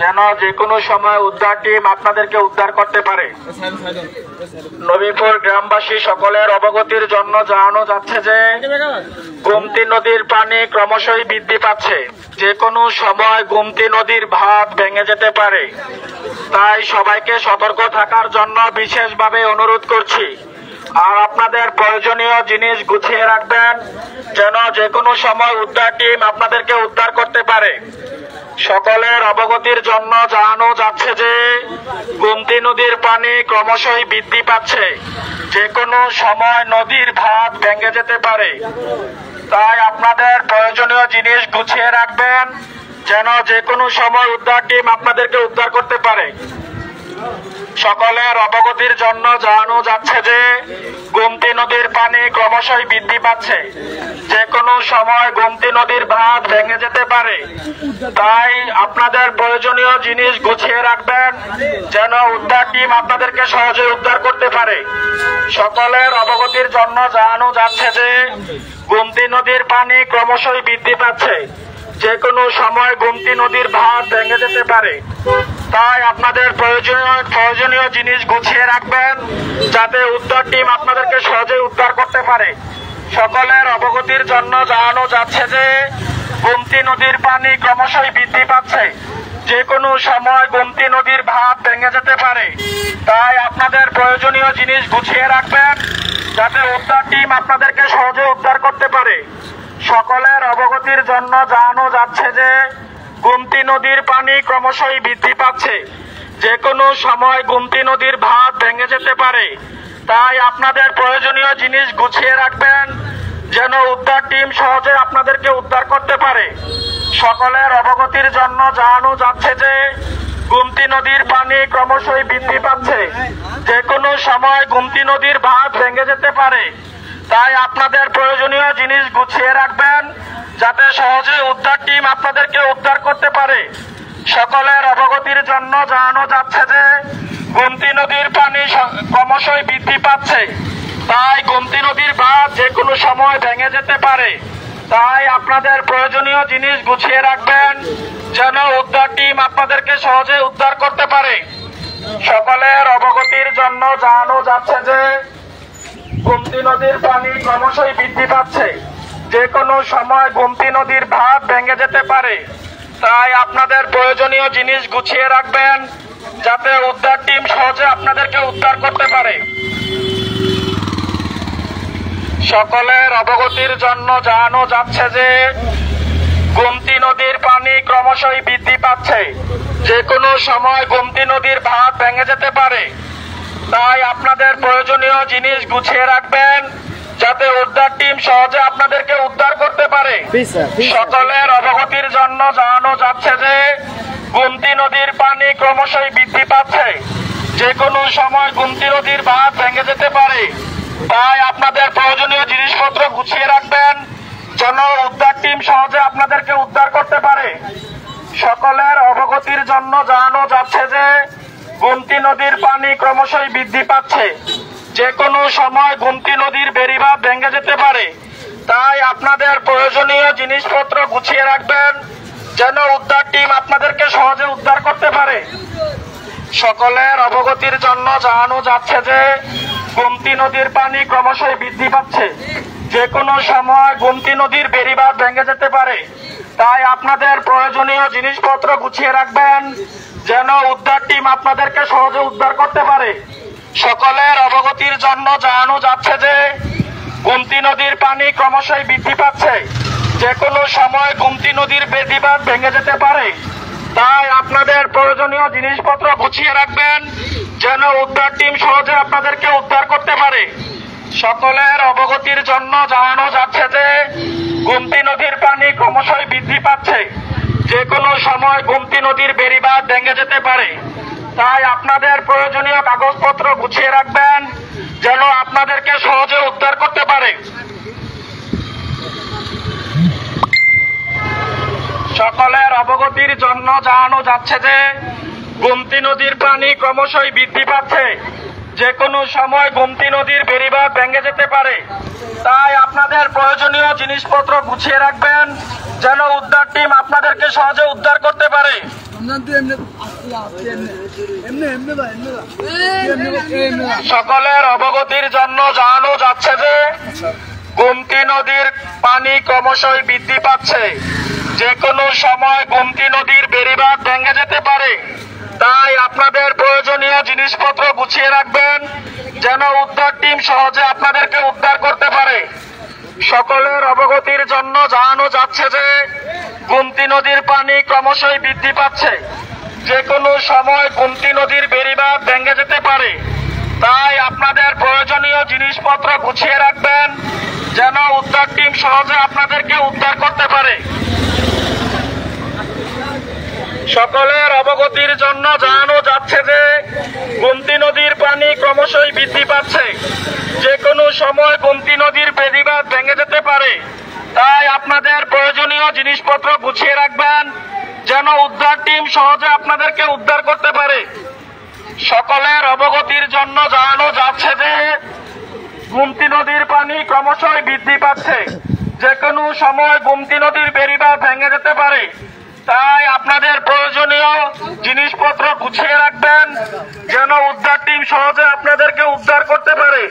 যেন যে কোনো সময় উদ্ধার টিম আপনাদেরকে উদ্ধার করতে পারে। নবীপুর গ্রামবাসী সকলের অবগতির জন্য জানানো যাচ্ছে যে গোমতী নদীর পানি ক্রমশই বৃদ্ধি পাচ্ছে। যে কোনো সময় গোমতী নদীর বাঁধ ভেঙে যেতে পারে, তাই সবাইকে সতর্ক থাকার জন্য বিশেষভাবে অনুরোধ করছি। আর আপনাদের প্রয়োজনীয় জিনিস গুছিয়ে রাখবেন, যেন যে কোনো সময় উদ্ধার টিম আপনাদেরকে উদ্ধার করতে পারে। সকলের অবগতির জন্য জানানো যাচ্ছে যে গোমতী নদীর পানি ক্রমশই বৃদ্ধি পাচ্ছে। যে কোনো সময় নদীর বাঁধ ভেঙে যেতে পারে, তাই আপনাদের প্রয়োজনীয় জিনিস গুছিয়ে রাখবেন, যেন যে কোনো সময় উদ্ধার টিম আপনাদেরকে উদ্ধার করতে পারে। সকলের অবগতির জন্য জানানো যাচ্ছে যে গোমতী নদীর পানি ক্রমশই বৃদ্ধি পাচ্ছে। যে কোনো সময় গোমতী নদীর বাঁধ ভেঙে যেতে পারে, তাই আপনাদের প্রয়োজনীয় জিনিস গুছিয়ে রাখবেন, যেন উদ্ধার টিম আপনাদেরকে সহজে উদ্ধার করতে পারে। সকলের অবগতির জন্য জানানো যাচ্ছে যে গোমতী নদীর পানি ক্রমশই বৃদ্ধি পাচ্ছে। যে কোনো সময় গোমতী নদীর বাঁধ ভেঙে যেতে পারে, তাই আপনাদের প্রয়োজনীয় জিনিস গুছিয়ে রাখবেন, যাতে উদ্ধার টিম আপনাদেরকে সহজে উদ্ধার করতে পারে। সকলের অবগতির জন্য জানানো যাচ্ছে যে গোমতী নদীর পানি ক্রমশই বৃদ্ধি পাচ্ছে। যে কোনো সময় গোমতী নদীর বাঁধ ভেঙে যেতে পারে, তাই আপনাদের প্রয়োজনীয় জিনিস গুছিয়ে রাখবেন, যাতে উদ্ধার টিম আপনাদেরকে সহজে উদ্ধার করতে পারে। সকলের অবগতির জন্য জানানো যাচ্ছে যে গোমতী নদীর পানি ক্রমশই বৃদ্ধি পাচ্ছে। যে কোনো সময় গোমতী নদীর বাঁধ ভেঙে যেতে পারে, তাই আপনাদের প্রয়োজনীয় জিনিস গুছিয়ে রাখবেন, যেন উদ্ধার টিম সহজে আপনাদেরকে উদ্ধার করতে পারে। সকলের অবগতির জন্য জানানো যাচ্ছে যে গোমতী নদীর পানি ক্রমশই বৃদ্ধি পাচ্ছে। যে কোনো সময় গোমতী নদীর বাঁধ ভেঙে যেতে পারে, তাই আপনাদের প্রয়োজনীয় জিনিস গুছিয়ে রাখবেন, যাতে সহজে উদ্ধার টিম আপনাদেরকে উদ্ধার করতে পারে। সকলের অবগতির জন্য জানানো যাচ্ছে যে গোমতী নদীর পানি ক্রমশই বৃদ্ধি পাচ্ছে, তাই গোমতী নদীর বাঁধ যে কোনো সময় ভেঙে যেতে পারে, তাই আপনাদের প্রয়োজনীয় জিনিস গুছিয়ে রাখবেন, যেন উদ্ধার টিম আপনাদেরকে সহজে উদ্ধার করতে পারে। সকলের অবগতির জন্য জানানো যাচ্ছে যে গোমতী নদীর পানি ক্রমশই বৃদ্ধি পাচ্ছে। যে কোনো সময় গোমতী নদীর বাঁধ ভেঙে যেতে পারে, তাই আপনাদের প্রয়োজনীয় জিনিস গুছিয়ে রাখবেন, যাতে উদ্ধার টিম সহজে আপনাদেরকে উদ্ধার করতে পারে। সকলের অবগতির জন্য জানানো যাচ্ছে যে গোমতী নদীর পানি ক্রমশই বৃদ্ধি পাচ্ছে। যে কোনো সময় গোমতী নদীর বাঁধ ভেঙে যেতে পারে, তাই আপনাদের প্রয়োজনীয় জিনিস গুছিয়ে রাখবেন, যাতে উদ্ধার টিম সহজে আপনাদেরকে উদ্ধার করতে পারে। সকলের অবগতির জন্য জানানো যাচ্ছে যে গোমতী নদীর পানি ক্রমশই বৃদ্ধি পাচ্ছে। যে কোনো সময় গোমতী নদীর বাঁধ ভেঙে যেতে পারে, তাই আপনাদের প্রয়োজনীয় জিনিসপত্র গুছিয়ে রাখবেন, যেন উদ্ধার টিম সহজে আপনাদেরকে উদ্ধার করতে পারে। সকলের অবগতির জন্য জানানো যাচ্ছে যে গোমতী নদীর পানি ক্রমশই বৃদ্ধি পাচ্ছে। যে কোনো সময় গোমতী নদীর বেড়িবাঁধ ভেঙে যেতে পারে, তাই আপনাদের প্রয়োজনীয় জিনিসপত্র গুছিয়ে রাখবেন, যেন উদ্ধার টিম আপনাদেরকে সহজে উদ্ধার করতে পারে। সকলের অবগতির জন্য জানানো যাচ্ছে যে গোমতী নদীর পানি ক্রমশই বৃদ্ধি পাচ্ছে। যে কোনো সময় গোমতী নদীর বেড়িবাঁধ ভেঙে যেতে পারে, তাই আপনাদের প্রয়োজনীয় জিনিসপত্র গুছিয়ে রাখবেন, যেন উদ্ধার টিম আপনাদেরকে সহজে উদ্ধার করতে পারে। সকলের অবগতির জন্য জানানো যাচ্ছে যে গোমতী নদীর পানি ক্রমশই বৃদ্ধি পাচ্ছে। যে কোনো সময় গোমতী নদীর বেড়িবাঁধ ভেঙে যেতে পারে, তাই আপনাদের প্রয়োজনীয় জিনিসপত্র গুছিয়ে রাখবেন, যেন উদ্ধার টিম সহজে আপনাদেরকে উদ্ধার করতে পারে। সকলের অবগতির জন্য জানানো যাচ্ছে যে গোমতী নদীর পানি ক্রমশই বৃদ্ধি পাচ্ছে। যে কোনো সময় গোমতী নদীর বেড়িবাঁধ ভেঙে যেতে পারে, তাই আপনাদের প্রয়োজনীয় কাগজপত্র গুছিয়ে রাখবেন, যেন আপনাদেরকে সহজে উদ্ধার করতে পারে। সকলের অবগতির জন্য জানানো যাচ্ছে যে গোমতী নদীর পানি ক্রমশই বৃদ্ধি পাচ্ছে। যে কোনো সময় গোমতী নদীর বেড়িবাঁধ ভেঙে যেতে পারে, তাই আপনাদের প্রয়োজনীয় জিনিসপত্র গুছিয়ে রাখবেন, যেন উদ্ধার টিম আপনাদেরকে সহজে উদ্ধার করতে পারে। সকলের অবগতির জন্য জানানো যাচ্ছে যে গোমতী নদীর পানি ক্রমশই বৃদ্ধি পাচ্ছে। যে কোনো সময় গোমতী নদীর বেড়িবাঁধ ভেঙে যেতে পারে, তাই আপনাদের প্রয়োজনীয় জিনিসপত্র গুছিয়ে রাখবেন যেন উদ্ধার টিম সহজে আপনাদেরকে উদ্ধার করতে পারে। সকলের অবগতির জন্য জানানো যাচ্ছে যে গোমতী নদীর পানি ক্রমশই বৃদ্ধি পাচ্ছে। যে কোনো সময় গোমতী নদীর বেড়িবাঁধ ভেঙে যেতে পারে, তাই আপনাদের প্রয়োজনীয় জিনিসপত্র গুছিয়ে রাখবেন যেন উদ্ধার টিম সহজে আপনাদেরকে উদ্ধার করতে পারে। সকলের অবগতির জন্য জানানো যাচ্ছে যে গোমতী নদীর পানি ক্রমশই বৃদ্ধি পাচ্ছে। যে কোনো সময় গোমতী নদীর বেড়িবাঁধ ভেঙে যেতে পারে, তাই আপনাদের প্রয়োজনীয় জিনিসপত্র গুছিয়ে রাখবেন যেন উদ্ধার টিম সহজে আপনাদেরকে উদ্ধার করতে পারে। সকলের অবগতির জন্য জানানো যাচ্ছে যে গোমতী নদীর পানি ক্রমশই বৃদ্ধি পাচ্ছে। যে কোনো সময় গোমতী নদীর বেড়িবাঁধ ভেঙে যেতে পারে, তাই আপনাদের প্রয়োজনীয় জিনিসপত্র গুছিয়ে রাখবেন যেন উদ্ধার টিম সহজে আপনাদেরকে উদ্ধার করতে পারে।